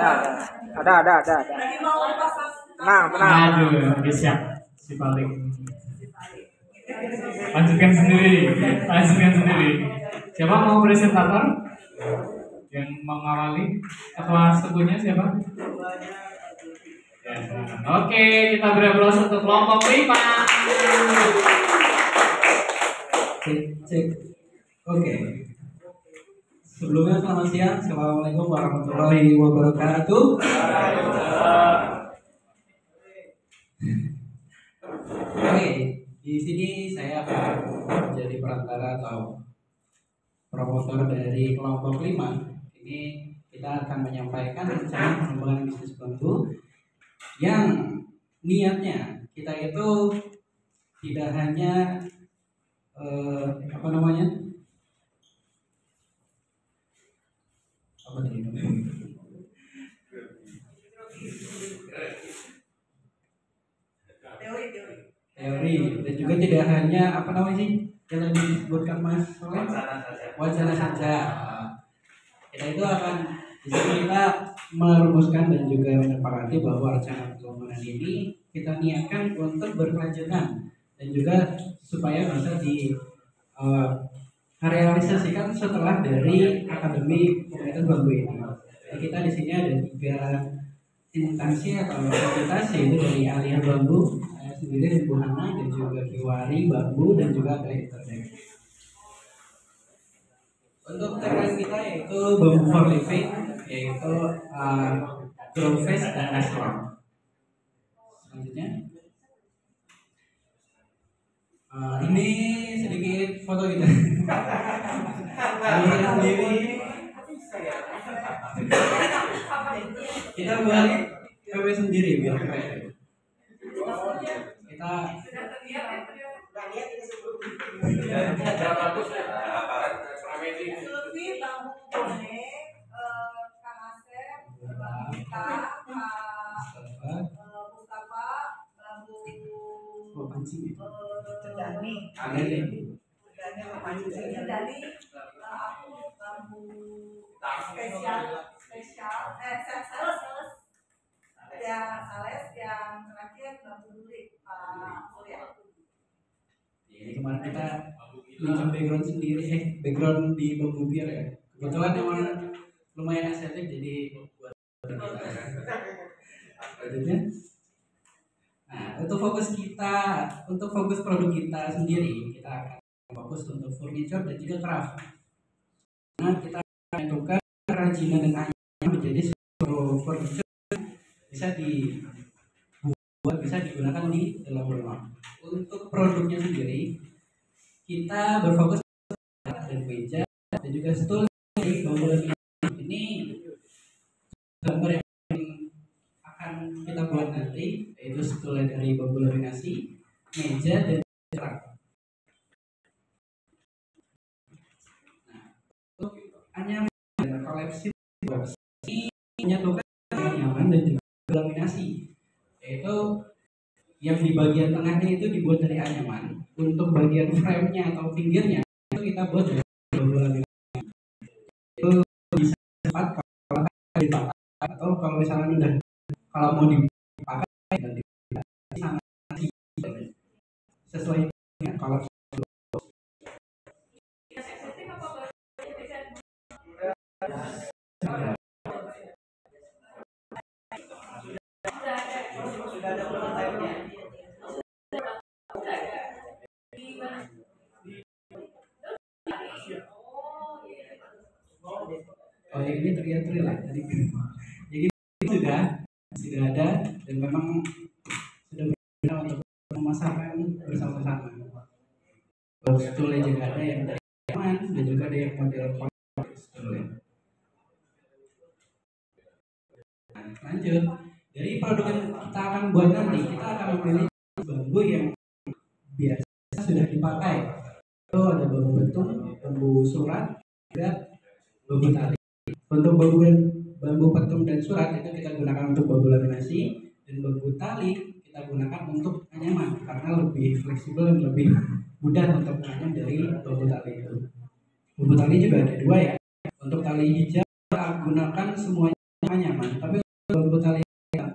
Ada. Tenang. Aduh, siap. Si paling. Lanjutkan sendiri. Siapa mau presentator? Yang mengawali ketua sebutnya siapa? Ya, oke, kita beri aplaus untuk kelompok 5. Cek. Oke. Sebelumnya selamat siang. Assalamualaikum warahmatullahi wabarakatuh. Oke, di sini saya akan menjadi perantara atau promotor dari kelompok 5. Ini kita akan menyampaikan rencana pengembangan bisnis bambu yang niatnya kita itu tidak hanya teori dan juga tidak hanya yang tadi disebutkan Mas Soleh, wacana saja. Kita itu akan di sini kita merumuskan dan juga menyepakati bahwa rencana pengembangan ini kita niatkan untuk berkelanjutan dan juga supaya bisa realisasikan setelah dari akademi pemerintahan bambu ini. Kita di sini ada 3 instansi atau entitas, yaitu dari Alia Bambu, saya sendiri dan Bu Hana, dan juga Kiwari Bambu, dan juga ada Internet. Untuk tagline kita yaitu Bambu for Living, yaitu grow fast dan natural. Selanjutnya, ini sedikit foto kita. Kami sendiri kita buat PW sendiri biar keren. Kita sales yang terakhir bambu duri Pak Surya. Ini kemarin kita bikin background sendiri, background di bambu pier ya. Kebetulan emang lumayan estetik jadi buat kita. Selanjutnya, nah untuk fokus produk kita sendiri, kita akan fokus untuk furniture dan juga craft. Nah kita menentukan kerajinan dan anyaman menjadi suatu furniture bisa digunakan di dalam rumah. Untuk produknya sendiri kita berfokus dan meja dan juga stool dari bambu laminasi. Ini gambar yang akan kita buat nanti, yaitu stool dari bambu laminasi, meja dan rak. Nah, untuk anyaman dan koleksi box ini menyatukan anyaman dan juga laminasi, yaitu yang di bagian tengahnya itu dibuat dari anyaman. Untuk bagian frame-nya atau pinggirnya itu kita buat dari bambu laminasi. Itu bisa cepat kalau dipakai, atau kalau misalnya udah kalau mau dipakai dan dipakai sangat sesuai dengan kalau ini teriak-teriak lah tadi. Jadi sudah ada dan memang sudah berusaha untuk memasarkan bersama-sama. Stoolnya juga ada yang dari Jerman dan juga ada yang model stoolnya. Nah, lanjut dari produk yang kita akan buat nanti, kita akan memilih bambu yang biasa sudah dipakai. Itu ada bambu betung, bambu surat, juga bambu tali. Untuk bambu petung dan surat itu kita gunakan untuk bambu laminasi, dan bambu tali kita gunakan untuk anyaman karena lebih fleksibel dan lebih mudah untuk menganyam dari bambu tali itu. Bambu tali juga ada 2 ya. Untuk tali hijau kita gunakan semuanya nyaman, tapi untuk bambu tali kita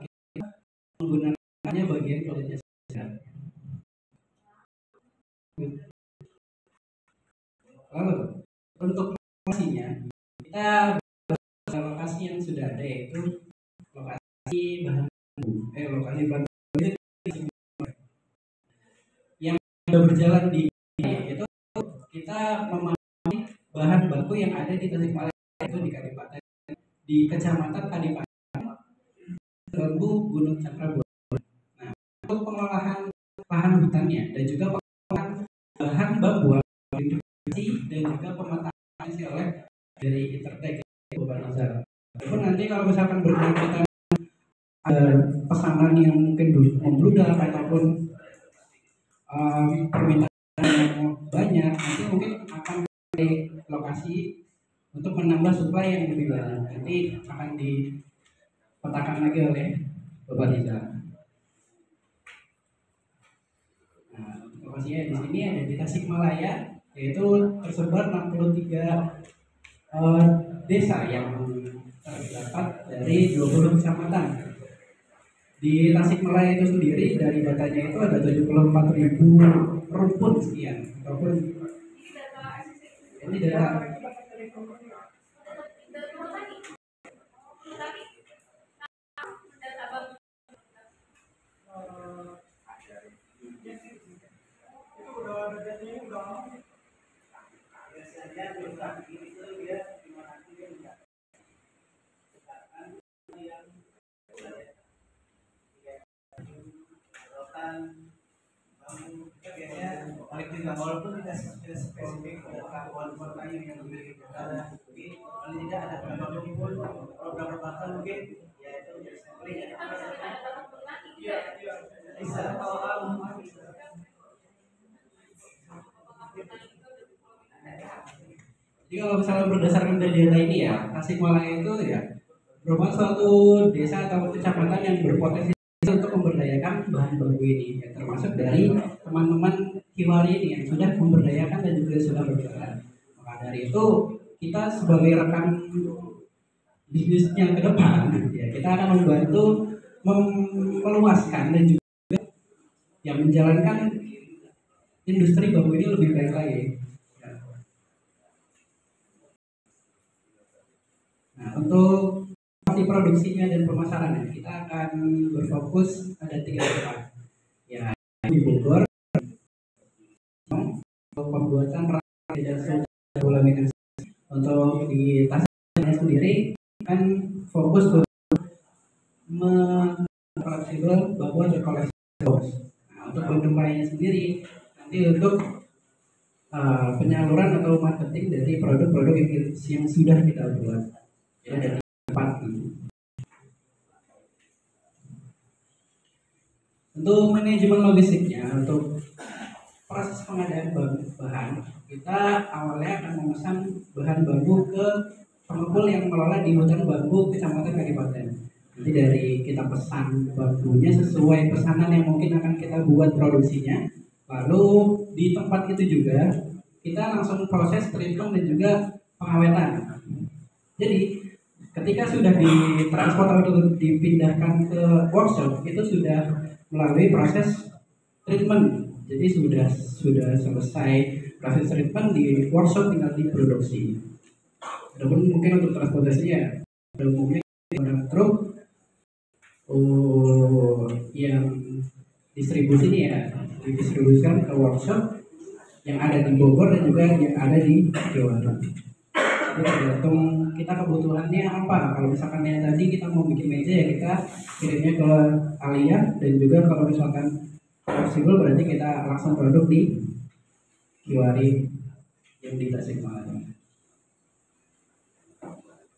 menggunakannya bagian kulitnya saja. Lalu untuk lokasinya kita lokasi yang sudah ada, yaitu lokasi bahan lokasi bahan yang sudah berjalan di itu kita memahami bahan baku yang ada di Tasikmalaya, itu di Kadipaten, di Kecamatan Kadipaten, bambu Gunung Cakrabuana. Nah, untuk pengolahan lahan hutannya dan juga pengolahan bahan bambu dan juga pemetaan oleh dari Intertek Bapak Rizal. Walaupun nanti kalau misalkan berkaitan pesanan yang mungkin membludak ataupun permintaan yang banyak, nanti mungkin akan dari lokasi untuk menambah suplai yang lebih banyak. Nanti akan dipetakan lagi oleh Bapak Rizal. Nah, lokasinya di sini ada di Tasikmalaya, yaitu tersebar 63 desa yang terdapat dari 20 kecamatan. Di Tasikmalaya itu sendiri dari datanya itu ada 74.000 rumpun sekian, ataupun ini data paling tidak walaupun tidak spesifik walaupun kayu yang memiliki karena paling tidak ada beberapa pun beberapa bahkan mungkin ya itu sampling bisa kalau jadi kalau misalnya berdasarkan dari data ini ya, Tasikmalaya itu ya merupakan suatu desa atau kecamatan yang berpotensi untuk memberdayakan bahan baku ini, ya, termasuk dari teman-teman Kiwari ini yang sudah memberdayakan dan juga sudah berjalan. Maka dari itu kita sebagai rekan bisnis yang ke depan, ya, kita akan membantu meluaskan dan juga yang menjalankan industri bambu ini lebih baik lagi. Nah, untuk produksinya dan pemasarannya kita akan berfokus ada 3 tempat, ya, di Bogor untuk pembuatan rantai dan laminasi. Untuk di Tasikmalaya sendiri kan fokus untuk fleksibel bambu atau koleksi box. Nah, untuk bambu lainnya sendiri nanti untuk penyaluran atau marketing dari produk-produk yang sudah kita buat, ya, dari tempat ini. Untuk manajemen logistiknya, untuk proses pengadaan bahan, kita awalnya akan memesan bahan bambu ke pengepul yang mengelola di hutan bambu Kecamatan Kadipaten. Nanti dari kita pesan bambunya sesuai pesanan yang mungkin akan kita buat produksinya. Lalu di tempat itu juga kita langsung proses treatment dan juga pengawetan. Jadi ketika sudah ditransport atau dipindahkan ke workshop, itu sudah melalui proses treatment. Jadi sudah selesai proses treatment di workshop, tinggal diproduksi. Adapun mungkin untuk transportasinya, ada mungkin ada truk yang distribusi ini ya didistribusikan ke workshop yang ada di Bogor dan juga yang ada di Jawa Barat. Jadi tergantung kita kebutuhannya apa. Kalau misalkan yang tadi kita mau bikin meja, ya kita kirimnya ke Alia, dan juga kalau misalkan fleksibel berarti kita langsung produk di Kiwari yang di Tasikmalaya.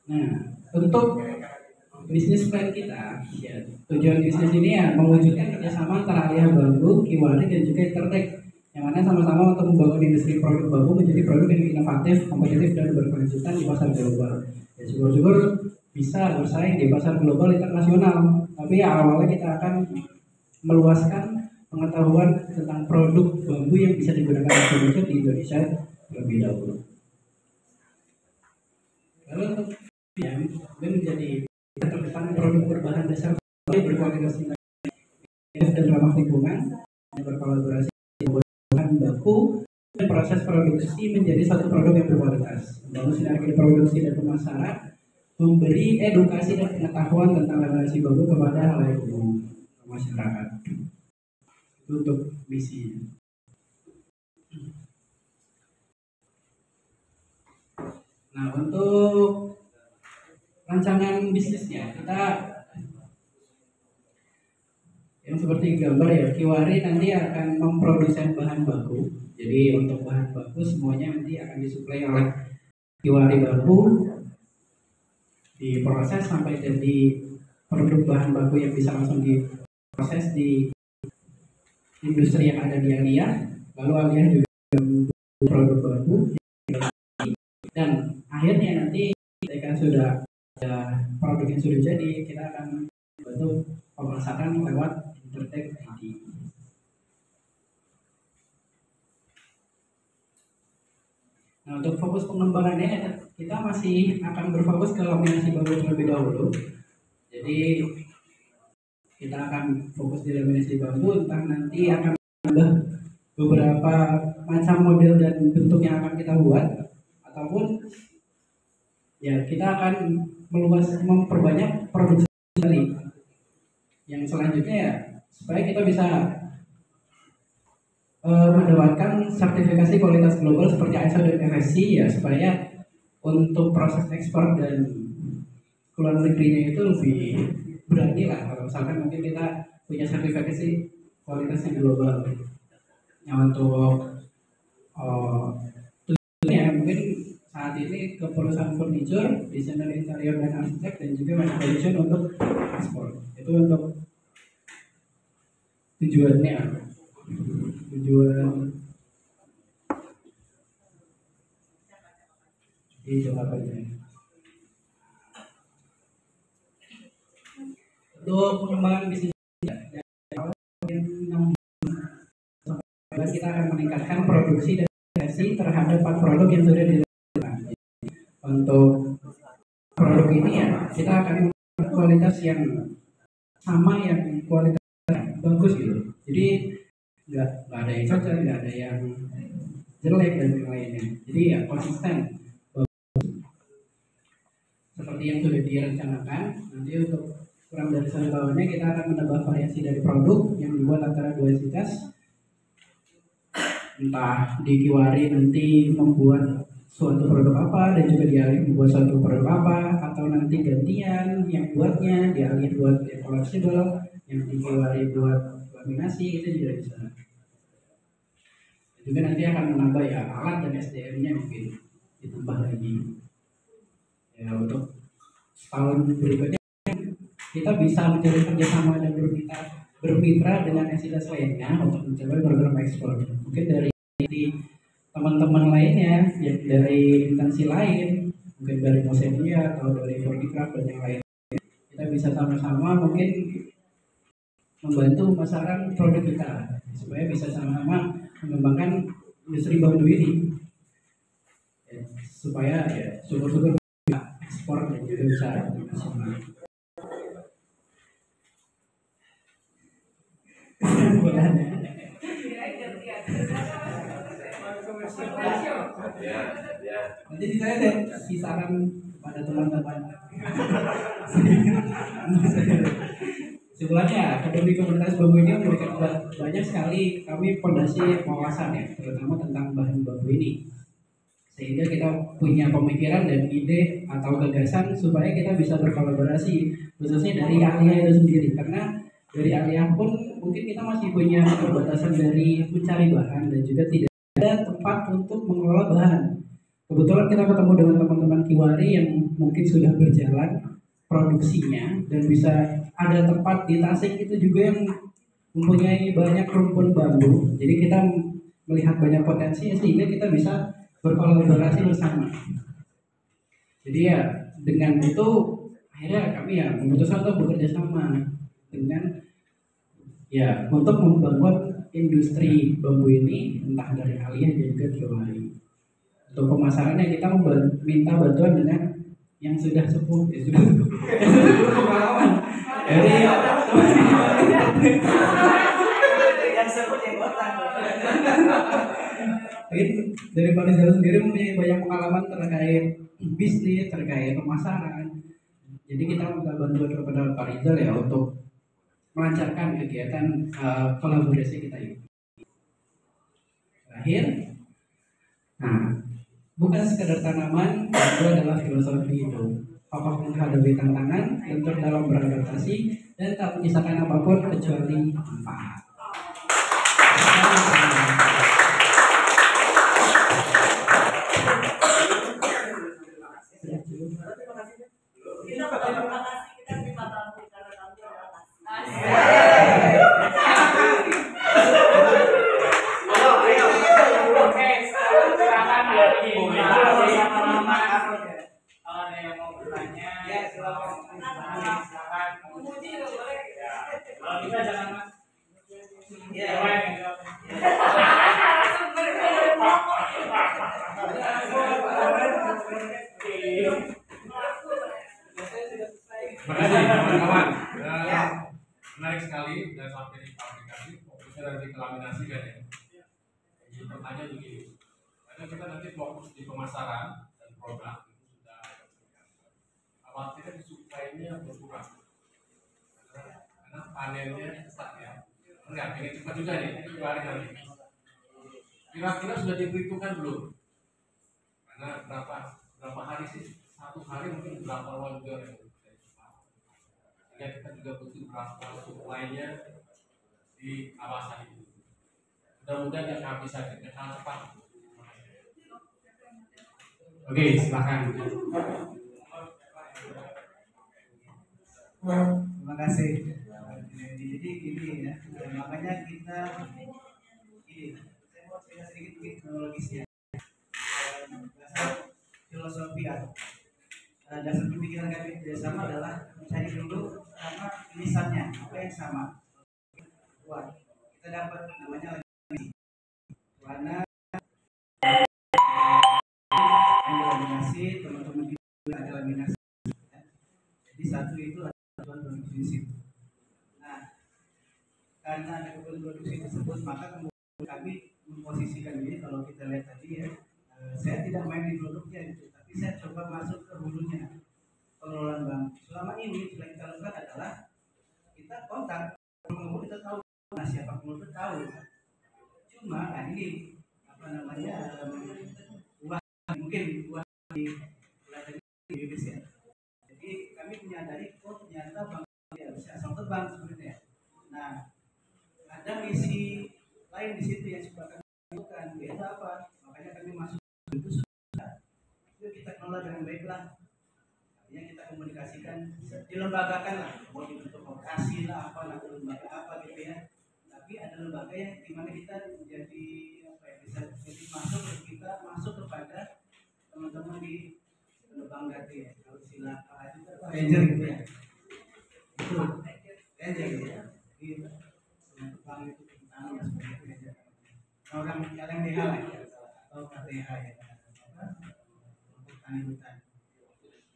Nah, untuk bisnis plan kita, ya, tujuan bisnis ini ya mewujudkan kerjasama antara Alia Bambu, Kiwari, dan juga Intertek, yang mana sama-sama untuk membangun industri produk bambu menjadi produk yang inovatif, kompetitif, dan berkelanjutan di pasar global. Ya, syukur-syukur bisa bersaing di pasar global internasional. Tapi ya awalnya kita akan meluaskan pengetahuan tentang produk bambu yang bisa digunakan di Indonesia terlebih dahulu. Lalu untuk yang menjadi tentang produk berbahan dasar berkualitas dan ramah lingkungan yang berkolaborasi dengan bahan baku dan proses produksi menjadi satu produk yang berkualitas. Membangun sinergi produksi dan pemasaran, memberi edukasi dan pengetahuan tentang regenerasi bambu kepada halayak umum masyarakat. Itu untuk misi. Nah, untuk rancangan bisnisnya kita yang seperti gambar ya, Kiwari nanti akan memproduksi bahan baku. Jadi untuk bahan baku semuanya nanti akan disuplai oleh Kiwari Bambu, diproses sampai jadi produk bahan baku yang bisa langsung diproses di industri yang ada di Alia. Lalu Alia juga produk bambu dan akhirnya nanti ketika sudah ada produk yang sudah jadi, kita akan bantu pemasaran lewat Intertek ID. Nah, untuk fokus pengembangannya kita masih akan berfokus ke laminasi bambu terlebih dahulu. Jadi kita akan fokus di laminasi bambu, entah nanti akan ada beberapa macam model dan bentuk yang akan kita buat, ataupun ya kita akan memperbanyak produksi kali. Yang selanjutnya ya supaya kita bisa mendapatkan sertifikasi kualitas global seperti ISO dan FSC ya, supaya untuk proses ekspor dan keluar negerinya itu lebih berani lah. Kalau misalkan mungkin kita punya sertifikasi kualitas yang global. Yang untuk tujuannya mungkin saat ini ke perusahaan furniture, desainer interior dan arsitek, dan juga manufacturing untuk ekspor. Itu untuk tujuan di Jakarta ini. Untuk pengembangan bisnis kita akan meningkatkan produksi dan variasi terhadap 4 produk yang sudah dilakukan. Untuk produk ini ya kita akan membuat kualitas yang sama, yang kualitas bagus gitu. Jadi nggak ada yang cocok, nggak ada yang jelek dan yang lainnya. Jadi ya konsisten, bagus. Seperti yang sudah direncanakan. Nanti untuk kurang dari 1 tahunnya kita akan menambah variasi dari produk yang dibuat antara 2 entitas. Entah di Kiwari nanti membuat suatu produk apa dan juga di Alif membuat suatu produk apa, atau nanti gantian yang buatnya, di Alif buat collapsible, yang di Kiwari buat laminasi, itu juga bisa. Juga nanti akan menambah ya alat dan SDM-nya mungkin ditambah lagi. Ya untuk setahun berikutnya kita bisa menjadi kerjasama dan bermitra dengan entitas lainnya untuk mencapai program ekspor. Mungkin dari teman-teman lainnya, yang dari instansi lain, mungkin dari Mosedia atau dari Fordikraf dan yang lain, kita bisa sama-sama mungkin membantu pemasaran produk kita supaya bisa sama-sama mengembangkan industri bambu ini, ya, supaya ya syukur-syukur ekspor dan juga bisa nasional. Jadi saya kasih saran kepada teman-teman. Sebenarnya Akademi Komunitas Bambu ini memberikan banyak sekali kami fondasi wawasan ya, terutama tentang bahan bambu ini. Sehingga kita punya pemikiran dan ide atau gagasan supaya kita bisa berkolaborasi, khususnya dari Alia itu sendiri. Karena dari Alia pun mungkin kita masih punya keterbatasan dari mencari bahan dan juga tidak ada tempat untuk mengelola bahan. Kebetulan kita ketemu dengan teman-teman Kiwari yang mungkin sudah berjalan produksinya dan bisa ada tempat di Tasik itu juga yang mempunyai banyak rumpun bambu. Jadi kita melihat banyak potensi sehingga kita bisa berkolaborasi bersama. Jadi ya dengan itu akhirnya kami ya memutuskan untuk bekerja sama dengan ya untuk membangun industri bambu ini, entah dari Alia dan juga Kiwari. Untuk pemasarannya kita minta bantuan dengan yang sudah sepuh, sudah pengalaman. Jadi yang sebut yang otak. dari Pak Rizal sendiri mempunyai banyak pengalaman terkait bisnis, terkait pemasaran. Jadi kita minta bantuan kepada Pak Rizal ya untuk melancarkan kegiatan kolaborasi kita ini. Terakhir, nah, bukan sekedar tanaman, itu adalah filosofi hidup. Apapun menghadapi tantangan, untuk dalam beradaptasi dan tak menyisakan apapun kecuali manfaat. Kita berterima kasih, kita terima tamu karena tamu terima kasih. Oke, silakan dari Sama-sama aku ya. kalau ada yang mau bertanya, Ya, silakan. silakan. Memuji juga boleh. Ya, kalau bisa jangan mas. Ya. Siapa yang jawab? Terima kasih kawan-kawan. Ya. Menarik sekali dan sampai di aplikasi fokusnya nanti ke laminasi kan ya. Jadi pertanyaan begini, karena kita nanti fokus di pemasaran dan produk itu sudah khawatirnya supply-nya berkurang karena panennya cepat ya. Enggak, ini cepat juga nih, 2 hari nanti. Kira-kira sudah diperhitungkan belum? Karena berapa hari sih? 1 hari mungkin berapa longgar yang ya, kita juga butuh berapa supply-nya di kawasan itu. Mudah-mudahan yang kehabisan, yang sangat cepat. Oke, silakan. Terima kasih. Jadi gini ya, makanya kita gini, saya mau cerita sedikit kronologisnya. Dasar filosofi dasar pemikiran kami bersama adalah mencari dulu karena tulisannya apa yang sama. Wah, kita dapat namanya warna yang laminasi, teman-teman kita ada laminasi. Jadi satu itu adalah produksi. Nah, karena ada kebutuhan produksi tersebut, maka kemudian kami memposisikan ini. Kalau kita lihat tadi ya, saya tidak main di produknya gitu, tapi saya coba masuk ke hulunya pengelolaan bank. Selama ini yang kita lakukan adalah kita kontak pengelola, kita tahu siapa pengelola, kita tahu. Cuma nah ini apa namanya uang mungkin uang di Indonesia. Jadi kami menyadari kok ternyata bank tidak bisa asal terbang sebenarnya. Nah, ada misi lain di situ yang sudah kami lakukan, yaitu apa? Makanya kami masuk itu sudah kita kelola dengan baiklah. Artinya kita komunikasikan, dilembagakan lah, mau dibentuk vokasi lah, apa lah, lembaga apa gitu ya. Tapi ada lembaga yang dimana kita menjadi apa ya, bisa jadi masuk, kita masuk kepada teman-teman di Bank Gati ya, kalau istilah ranger gitu ya. Itu ranger gitu ya. Jadi bank itu pertama seperti ranger. Orang LMDH lah ya, atau KTH ya, untuk tani hutan.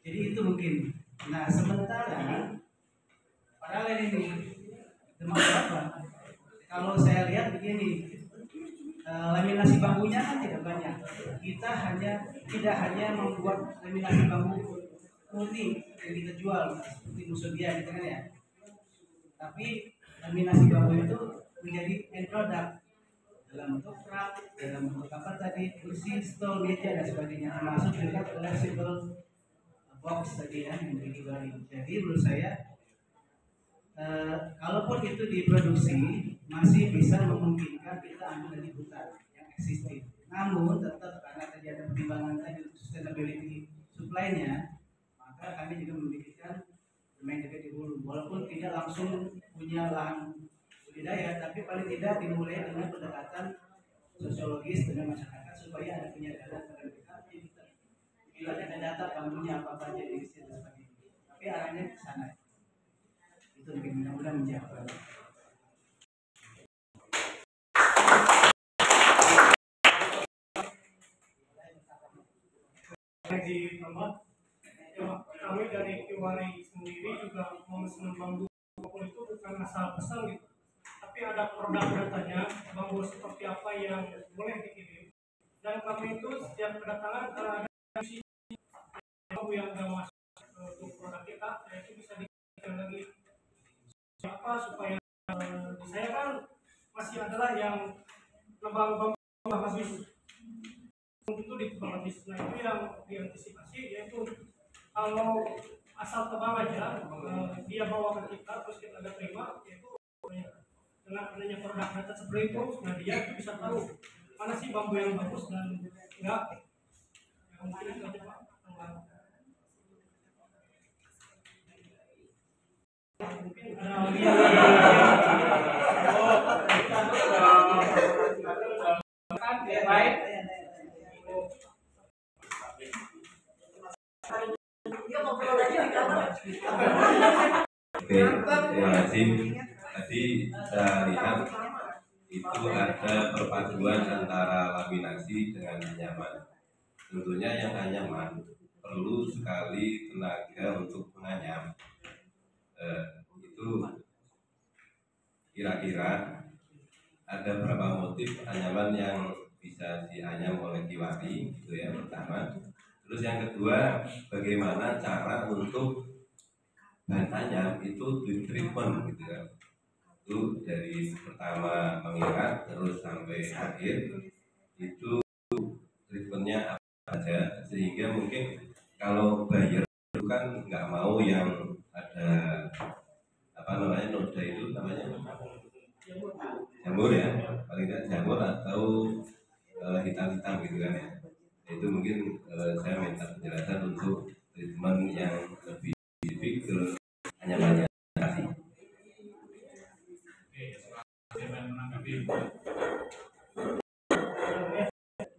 Jadi itu mungkin. Nah sementara padahal ini demam apa? Kalau saya lihat begini, laminasi bambunya kan tidak banyak. Kita tidak hanya membuat laminasi bambu murni yang kita jual seperti musudia gitu kan ya. Tapi laminasi bambu itu menjadi end product dalam bentuk rak, dalam bentuk apa tadi, kursi, stol, meja dan sebagainya. Termasuk juga flexible box tadi ya yang dijual. Jadi menurut saya kalaupun itu diproduksi masih bisa memungkinkan kita ambil dari hutan yang existing. Namun tetap karena tadi ada pertimbangan tadi untuk sustainability supply-nya, maka kami juga memikirkan bermain juga di hulu. Walaupun tidak langsung punya lahan budidaya, tapi paling tidak dimulai dengan pendekatan sosiologis dengan masyarakat supaya ada penyadaran pada mereka. Bila ada data bambunya apa saja di situ sebagainya. Tapi arahnya ke sana. Itu mungkin mudah-mudahan menjawab. Di nomor Kiwari sendiri juga memesan bambu itu bukan asal pesan gitu, tapi ada produk datanya bambu seperti apa yang boleh dikirim, dan kami itu setiap kedatangan ada bambu yang sudah masuk untuk produk kita, itu bisa dikirim lagi siapa supaya di saya kan masih adalah yang nebang bambu habis itu ditebang habis. Nah itu yang diantisipasi, yaitu kalau asal tebang aja dia bawa ke kita terus kita nggak terima, yaitu dengan adanya produk data seperti itu, nah dia itu bisa tahu mana sih bambu yang bagus dan enggak. Ya, mungkin itu aja Pak. Mungkin ada baik. Dia ngobrol lagi di kamar. Oke, terima kasih. Tadi saya lihat itu ada perpaduan antara laminasi dengan anyaman. Tentunya yang anyaman perlu sekali tenaga untuk menganyam. Itu kira-kira ada berapa motif anyaman yang bisa dianyam oleh Kiwari, itu yang pertama. Terus yang kedua, bagaimana cara untuk bahan anyam itu di treatment gitu kan. Itu dari pertama mengikat terus sampai akhir itu treatmentnya apa aja, sehingga mungkin kalau buyer itu kan nggak mau yang ada apa namanya noda itu namanya jamur ya, paling tidak jamur atau hitam-hitam gitu kan ya. Itu mungkin saya minta penjelasan untuk treatment yang lebih spesifik ke anyamannya. Terima kasih.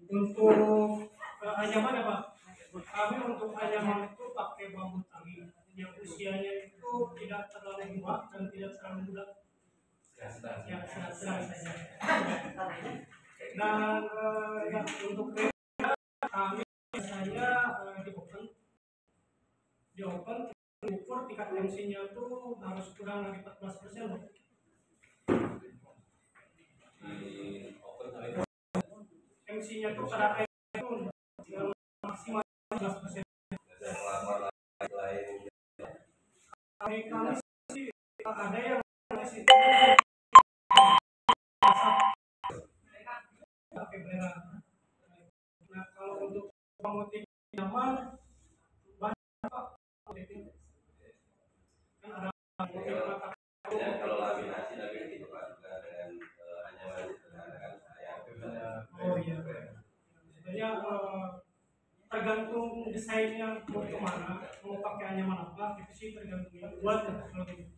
Untuk anyaman apa? Kami untuk anyaman itu pakai bambu tanggi yang usianya itu tidak terlalu tua dan tidak terlalu muda. Ya, sedang saja. Dan ya, untuk kami biasanya di open ukur tingkat MC-nya tuh harus kurang dari 14%. MC-nya tuh pada itu maksimal 14%. Kami sih ada yang masih pakai belerang. Nah kalau untuk motif nyaman banyak Pak. Kan ada motif mata. Kalau laminasi tapi itu Pak dengan anyaman sederhana kan saya. Oh iya. Sebenarnya tergantung desainnya mau kemana, mau pakai anyaman apa, itu sih tergantung yang buat ya kalau gitu.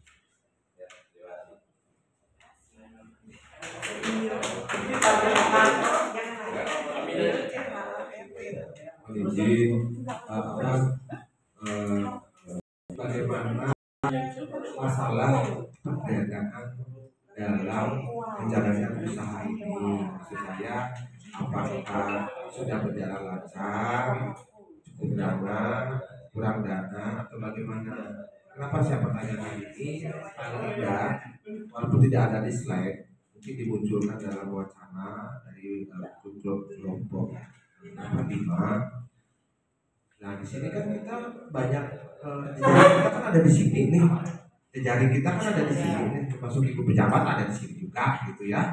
Ya, terima kasih. Izin bagaimana masalah perdagangan dalam menjalankan usaha ini, maksud saya apakah sudah berjalan lancar, cukup dana, kurang dana, atau bagaimana? Kenapa saya pertanyakan ini? Paling tidak, walaupun tidak ada di slide, mungkin dimunculkan dalam wacana dari grup kelompok 5. Nah di sini kan kita banyak jejaring kita kan ada di sini nih, jejaring kita kan ada di sini nih, termasuk ibu pejabat ada di sini juga gitu ya.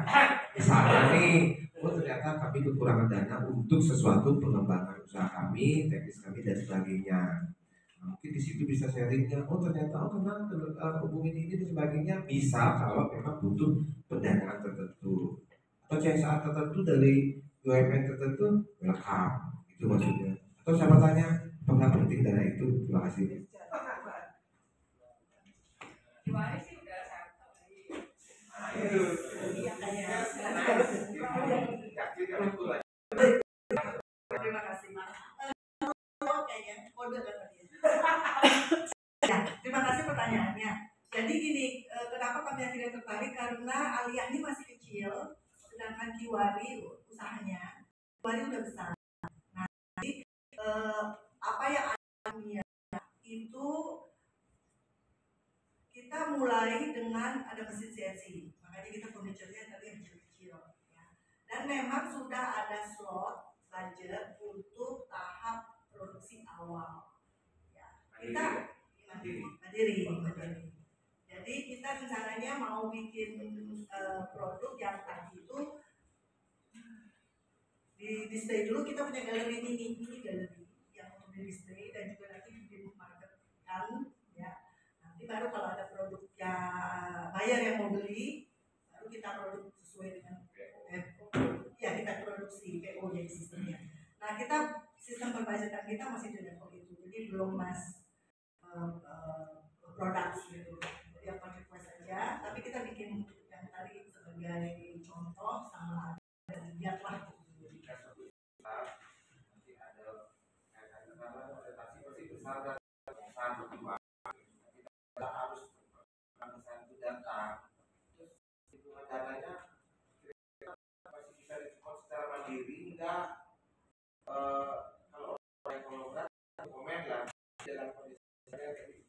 Misalnya nih, oh ternyata kami kekurangan dana untuk sesuatu pengembangan usaha kami, teknis kami dan sebagainya. Nah, mungkin di situ bisa sharingnya. Oh ternyata tenang hubungin ini dan sebagainya. Bisa kalau memang butuh pendanaan tertentu atau CSR tertentu dari UMN tertentu, welcome. Itu maksudnya. Atau saya bertanya, apakah penting dana itu? Terima kasih. Terima kasih Mas. Kayaknya kode kan tadi. Ya, terima kasih pertanyaannya. Jadi gini, kenapa kami akhirnya tertarik karena Alia ini masih kecil, sedangkan Kiwari usahanya, Kiwari udah besar. Nah, jadi apa yang Alia itu mulai dengan ada mesin CNC, makanya kita furniture-nya tadi yang kecil-kecil. Ya. Dan memang sudah ada slot budget untuk tahap produksi awal. Ya. Kita mandiri. Jadi kita rencananya mau bikin produk yang tadi itu di display dulu. Kita punya galeri mini, ini galeri yang untuk di display dan juga nanti di market kan, ya. Nanti baru kalau ada produk yang buyer yang mau beli, baru kita produk sesuai dengan ya kita produksi PO jadi sistemnya. Nah kita sistem pembajakan kita masih di level itu, jadi belum mass produk gitu. Yang pakai kue saja, tapi kita bikin yang tadi sebagai contoh sama lihatlah nanti ada orientasi masih besar dan besar berdua. Kita harus memesan itu data, terus hitungan datanya masih bisa diskon secara mandiri enggak? Kalau orang kolaborat komen lah dalam kondisi saya jadi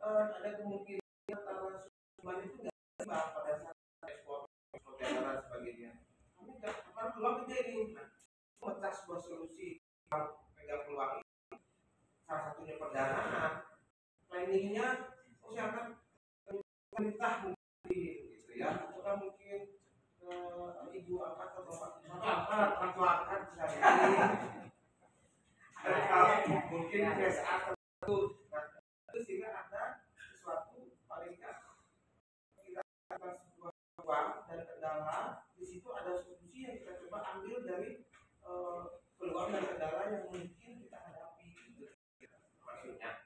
ada kemungkinan antara semuanya itu nggak seimbang pada saat ekspor modern dan sebagainya. Kami nggak akan peluang itu ini memecah sebuah solusi pegang peluang ini. Salah satunya pendanaan, planningnya kesehatan pemerintah mungkin gitu ya, atau mungkin ibu angkat atau bapak orang tua angkat bisa jadi mungkin CSR tertentu. Itu sehingga ada sesuatu paling nggak kita akan sebuah uang dan kendala, di situ ada solusi yang kita coba ambil dari peluang dan kendala yang mungkin kita hadapi gitu. Maksudnya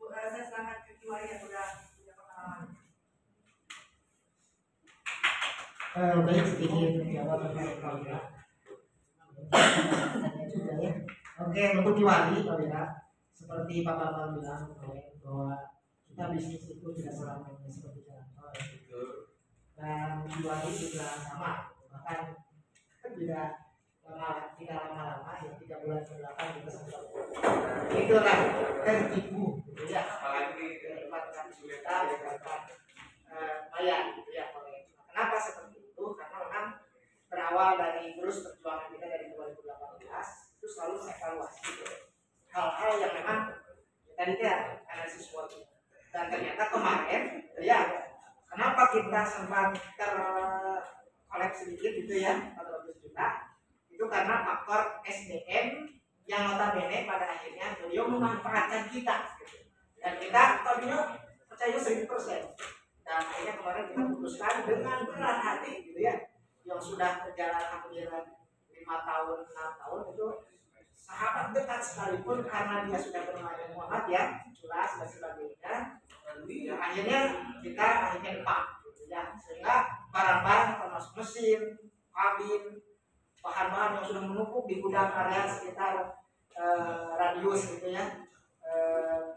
saya sangat ketua yang sudah pengalaman. Baik, sedikit menjawab terkait Pak Wira. Juga ya. Oke, untuk Kiwari Pak Wira, seperti Pak Bambang bilang bahwa kita bisnis itu tidak selamanya seperti jalan tol. Dan Kiwari juga sama, bahkan tidak lama-lama ya 3 bulan ke belakang kita sempat itulah tertipu gitu ya, apalagi mendapatkan juta dikatakan bayar gitu ya. Kenapa seperti itu? Karena memang berawal dari terus perjuangan kita dari 2018 itu selalu evaluasi hal-hal yang memang tadi ya analisis SWOT, dan ternyata kemarin ya kenapa kita sempat terkolek sedikit gitu ya 400 juta itu karena faktor SDM yang notabene pada akhirnya beliau memanfaatkan kita gitu. Dan kita tadinya percaya 100%, dan akhirnya kemarin kita putuskan dengan berat hati gitu ya, yang sudah berjalan hampir 5 tahun 6 tahun itu sahabat dekat sekalipun karena dia sudah bermain Muhammad ya jelas dan sebagainya, ya, akhirnya kita depan gitu ya, sehingga barang-barang termasuk mesin, kabin, bahan-bahan yang sudah menumpuk di gudang area sekitar radius gitu ya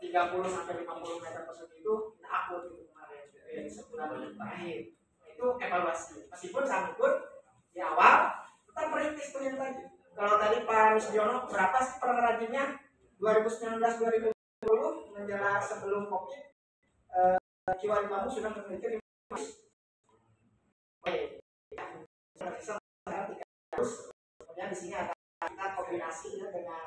30 sampai 50 meter persegi itu kita upload itu kemarin sebulan terakhir. Itu evaluasi, meskipun kami pun di awal kita merintis tuh yang tadi. Kalau tadi Pak Misjono berapa sih pengrajinnya 2019-2020 menjelang sebelum COVID, Kiwari Bambu sudah memiliki 500. Kemudian di sini ada kita kombinasi ya dengan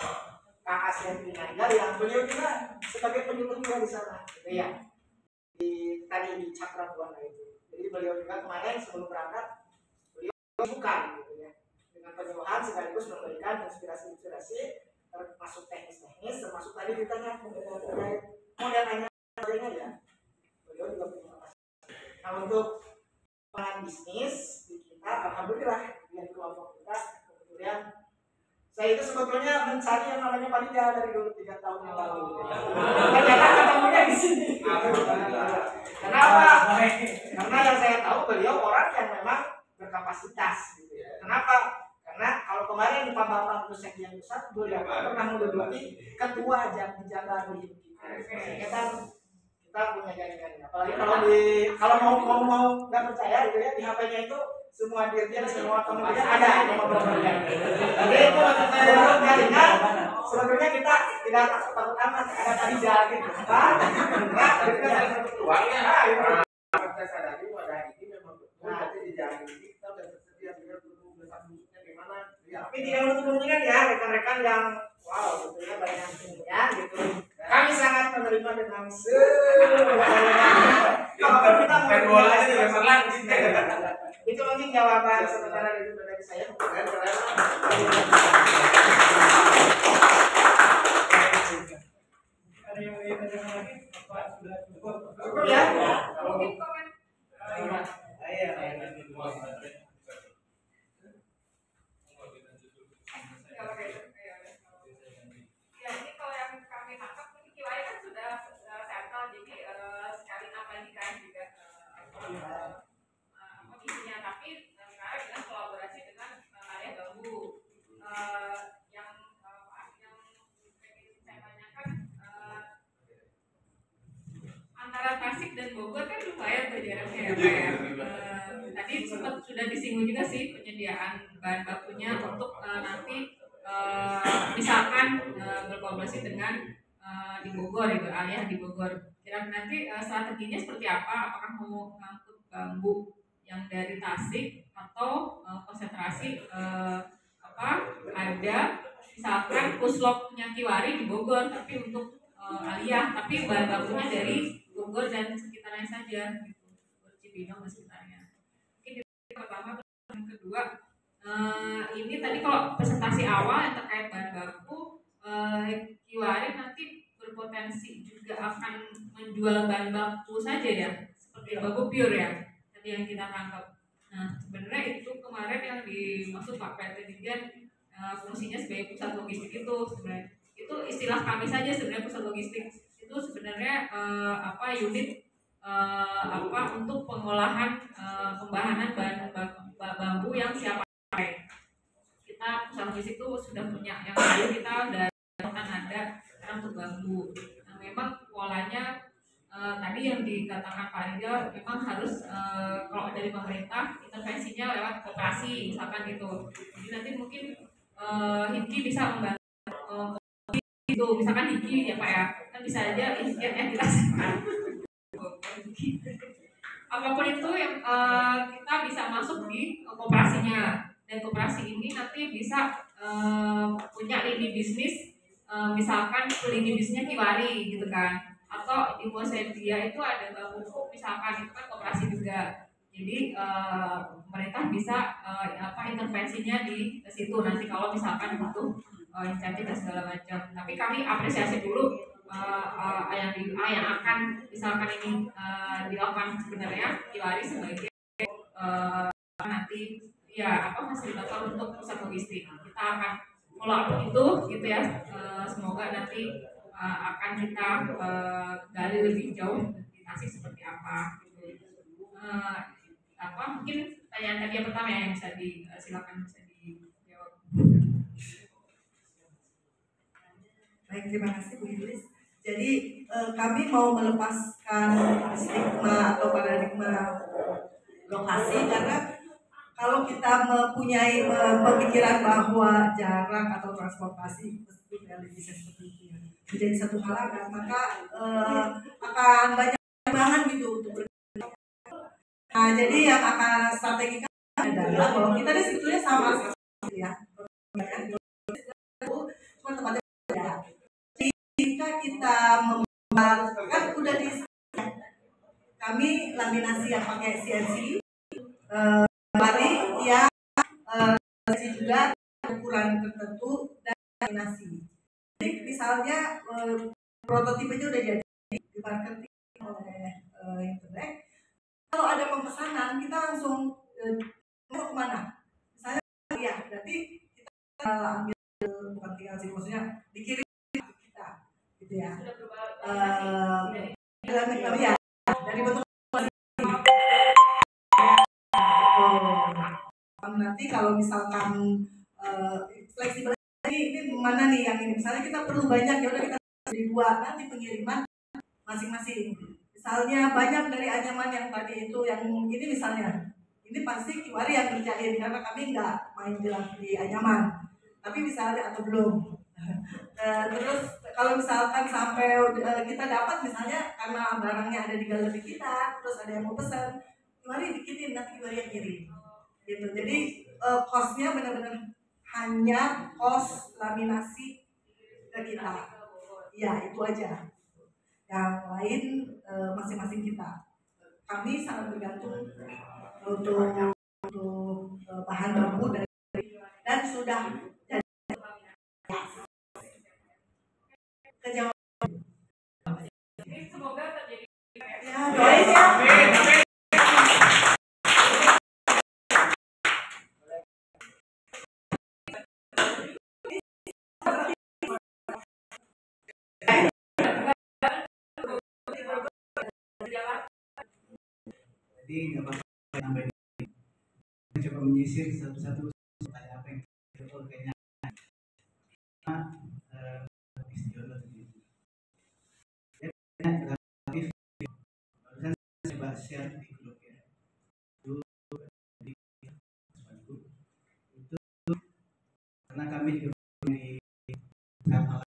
Kak Asien Pinangga yang beliau juga sebagai penyuluh juga di sana, gitu ya. Tadi di Cakra Buana itu. Jadi beliau juga kemarin sebelum berangkat beliau bukan gitu ya. Dengan penyuluhan sekaligus memberikan inspirasi-inspirasi termasuk teknis-teknis, termasuk tadi ditanya modelnya sebagainya ya. Beliau juga punya kapasitas. Nah untuk pengembangan bisnis di kita, alhamdulillah yang kelompok kita kemudian saya itu sebetulnya mencari yang namanya panitia dari dulu 3 tahun yang lalu. Ternyata ketemunya di sini. Kenapa? Karena yang saya tahu beliau orang yang memang berkapasitas. Gitu ya. Kenapa? Karena kalau kemarin Pak Bambang Pusek yang besar, beliau pernah menduduki ketua Jaga di kita punya jaringannya. Apalagi kalau mau nggak percaya gitu ya, di HP-nya itu semua dirjen, semua kementerian ada nomor-nomornya. Jadi itu maksud saya jaringan Sebenarnya kita tidak takut amat ada panitia gitu. Enggak, tapi kita salah satu peluangnya. Kita sadari wadah ini memang betul. Nanti di jalan ini kita sudah bersedia dengan besar bentuknya gimana. Tapi tidak menutup kemungkinan ya rekan-rekan yang wow, tentunya banyak ya gitu. Kami sangat menerima dengan kalau kita main bola ini besar lagi. Itu mungkin jawaban sementara itu dari saya. Ada yang lain lagi? Apa sudah cukup? Cukup ya? Mungkin komen. Ya, ini kalau yang kami tangkap ini kiwari kan sudah settle, jadi sekali abadikan juga isinya, tapi sekarang dengan kolaborasi dengan area bambu yang pengen saya tanyakan, antara Tasik dan Bogor kan lumayan tuh jaraknya ya Pak ya. Tadi sempat sudah disinggung juga sih penyediaan bahan bakunya untuk nanti misalkan berkolaborasi dengan di Bogor itu, alias di Bogor. Kira nanti strateginya seperti apa? Apakah mau ngangkut bambu yang dari Tasik atau konsentrasi ada misalkan pusloknya Kiwari di Bogor tapi untuk aliyah, tapi bahan bakunya dari Bogor dan sekitarnya saja gitu, Cibinong dan sekitarnya. Mungkin itu pertama. Yang kedua, ini tadi kalau presentasi awal yang terkait bahan baku, Kiwari nanti berpotensi juga akan menjual bahan baku saja ya, seperti bambu pure ya tadi yang kita tangkap. Nah sebenarnya itu kemarin yang dimaksud Pak PT Dirjen fungsinya sebagai pusat logistik itu sebenarnya itu istilah kami saja sebenarnya. Pusat logistik itu sebenarnya unit untuk pengolahan pembahanan bahan bambu yang siap pakai. Kita pusat logistik itu sudah punya yang lain, kita udah ada sekarang untuk bambu. Nah memang polanya tadi yang dikatakan Pak Rizal memang harus kalau dari pemerintah intervensinya lewat koperasi misalkan gitu. Jadi nanti mungkin HIPKI bisa membantu itu, misalkan HIPKI ya Pak ya, kan bisa aja izin yang kita sekarang. Apapun itu yang kita bisa masuk di koperasinya, dan koperasi ini nanti bisa punya lini bisnis, misalkan lini bisnisnya Kiwari gitu kan, atau di Mosendia itu ada bambu misalkan, itu kan koperasi juga. Jadi pemerintah bisa intervensinya di situ nanti kalau misalkan butuh insentif dan segala macam. Tapi kami apresiasi dulu yang akan misalkan ini dilakukan sebenarnya Kiwari sebagai nanti ya fasilitator untuk pusat logistik. Kita akan follow itu gitu ya. Semoga nanti akan kita gali lebih jauh di Tasik seperti apa gitu. Mungkin pertanyaan tadi yang pertama yang bisa silakan bisa dijawab. Baik, terima kasih Bu Idris. Jadi kami mau melepaskan stigma atau paradigma lokasi, karena kalau kita mempunyai pemikiran bahwa jarak atau transportasi seperti itu menjadi satu halangan, maka akan banyak pertimbangan gitu untuk bergerak. Nah, jadi yang akan strategikan adalah bahwa kita ini sebetulnya sama ya. Cuma tempatnya beda. Jika kita membuat, kan udah di kami laminasi yang pakai CNC, mari yang juga ukuran tertentu dan laminasi. Jadi misalnya prototipenya udah jadi di marketing oleh internet. Kalau ada pemesanan kita langsung mau kemana? Misalnya ya berarti kita ambil bukan tinggal sih, maksudnya dikirim kita gitu ya. Ya dari bentuk nanti kalau misalkan fleksibel ini mana nih yang ini, misalnya kita perlu banyak ya udah kita beli dua, nanti pengiriman masing-masing. Misalnya banyak dari anyaman yang tadi itu yang ini misalnya, ini pasti Kiwari yang kerjain karena kami nggak main di anyaman. Tapi misalnya atau belum, Terus kalau misalkan sampai kita dapat misalnya karena barangnya ada di galeri kita, terus ada yang mau pesan, mari bikinin nanti kita yang kirim. Gitu. Jadi cost-nya benar-benar hanya cost laminasi ke kita. Ya itu aja. Yang lain masing-masing kita. Kami sangat bergantung untuk bahan baku dan sudah jadi kejauhan. Semoga terjadi. Ya, doain ya. Jadi nggak apa-apa tambah ini. Coba menyisir satu-satu tanya apa yang betul kayaknya. Barusan saya coba share di grup ya. Itu karena kami juga di serat alam.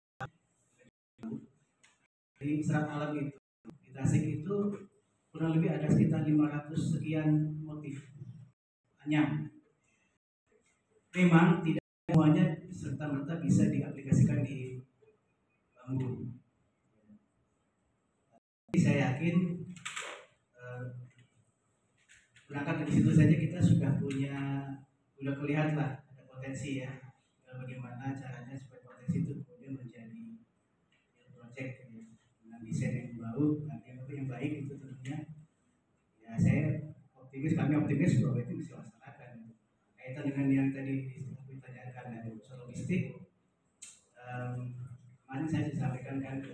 Di serat alam itu di Tasik itu kurang lebih ada sekitar 500 sekian motif anyam. Memang tidak semuanya serta-merta bisa diaplikasikan di bambu. Tapi saya yakin berangkat dari situ saja kita sudah kelihatan lah ada potensi ya. Bagaimana caranya supaya potensi itu kemudian menjadi project ya, dengan desain yang baru, yang baik itu tentunya. Ya saya kami optimis bahwa itu bisa dilaksanakan. Kaitan dengan yang tadi ditanyakan dari unsur logistik, kemarin saya disampaikan kan ke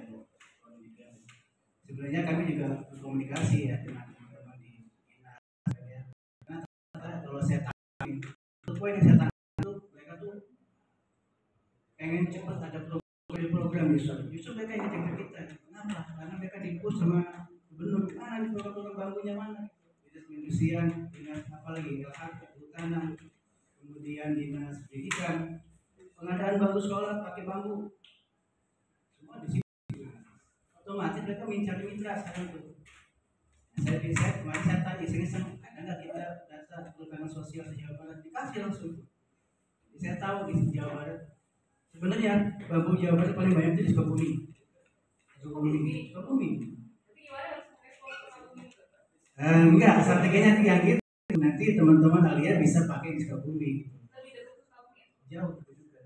sebenarnya kami juga berkomunikasi ya dengan teman-teman di dinas ya. Karena kalau saya tanya itu poin yang saya tanya itu mereka tuh pengen cepat ada program justru mereka yang ngecek kita. Kenapa? Karena mereka dipush sama gubernur. Mana di program bambunya mana? Dinas Perindustrian, dinas apalagi LHK, kehutanan, kemudian dinas pendidikan, pengadaan bambu sekolah pakai bambu, semua di situ. Otomatis mereka mencari mitra sekarang tuh. Nah, kemarin saya tanya, ada nggak kita data perhutanan sosial di Jawa Barat? Dikasih langsung. Jadi saya tahu di Jawa Barat sebenarnya bambu Jawa Barat paling banyak itu di Sukabumi. Enggak, strateginya yang gitu. Nanti teman-teman Alia bisa pakai di Sukabumi. Jauh juga.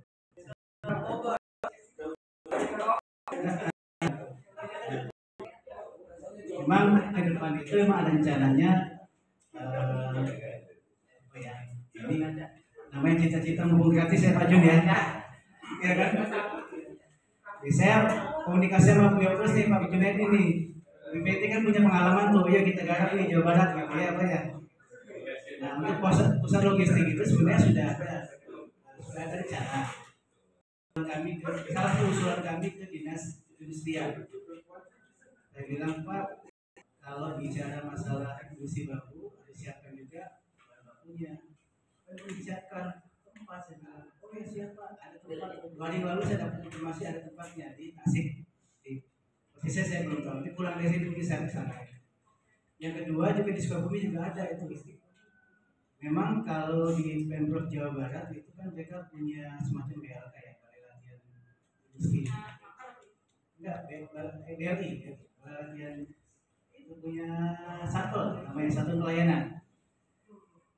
Memang ke depan itu memang ada rencananya ini namanya cita-cita mumpung gratis ya Pak Jun ya. Ya kan? Jadi saya komunikasi sama beliau terus nih Pak Junaid ini. BPT kan punya pengalaman tuh, ya kita garap nih Jawa Barat gitu ya Pak ya. Nah untuk pusat logistik itu sebenarnya sudah ada rencana. Kami salah satu usulan kami ke dinas perindustrian. Saya bilang Pak, kalau bicara masalah industri bambu harus siapkan juga bahan bakunya. Kalau disiapkan tempat, saya bilang, oh ya siapa? Ada tempat. 2 hari lalu saya dapat informasi ada tempatnya di Tasik. Persisnya saya belum tahu. Nanti pulang dari sini saya kesana. Yang kedua juga di Sukabumi juga ada itu. Memang kalau di Pemprov Jawa Barat itu kan mereka punya semacam BLK ya, Balai Latihan Industri. Enggak, BLI, Balai Latihan itu punya satu, namanya satu pelayanan.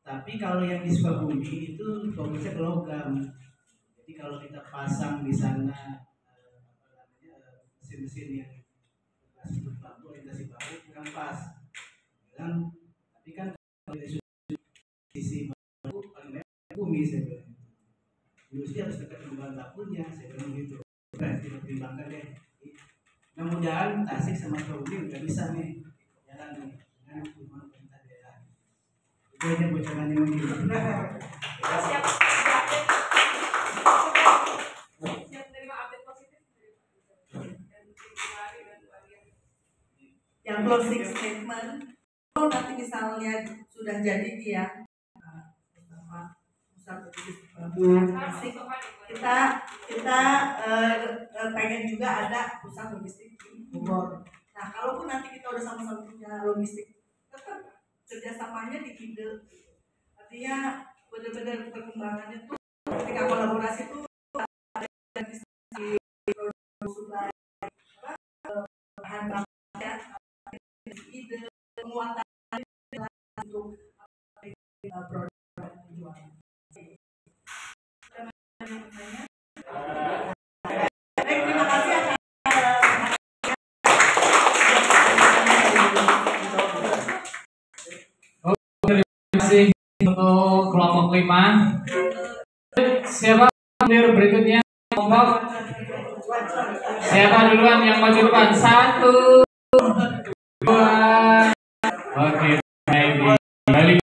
Tapi kalau yang di Sukabumi itu fokusnya ke logam. Jadi kalau kita pasang di sana mesin-mesin yang bambu, orientasi bambu kurang pas. Bilang, tapi kan kalau dari sisi bambu paling banyak bumi saya bilang. Industri harus dekat dengan bahan bakunya, saya bilang gitu. Berarti dipertimbangkan deh. Mudah-mudahan Tasik sama Sukabumi udah bisa nih jalan nih dengan hubungan pemerintah daerah. Itu aja bocorannya mungkin. Siap terima update positif. Yang closing statement, kalau nanti misalnya sudah jadi dia pusat logistik Tasik, kita pengen juga ada pusat logistik di Bogor. Nah, kalaupun nanti kita udah sama-sama punya logistik, tetap kerjasamanya di ide. Artinya benar-benar perkembangannya tuh ketika kolaborasi tuh ada di supply bahan baku ya, ide penguatan untuk produk penjualan. Terima kasih atas terima kasih untuk kelompok 5. Siapa hadir berikutnya? Kelompok siapa duluan yang maju depan? 1, 2. Oke, baik. Balik.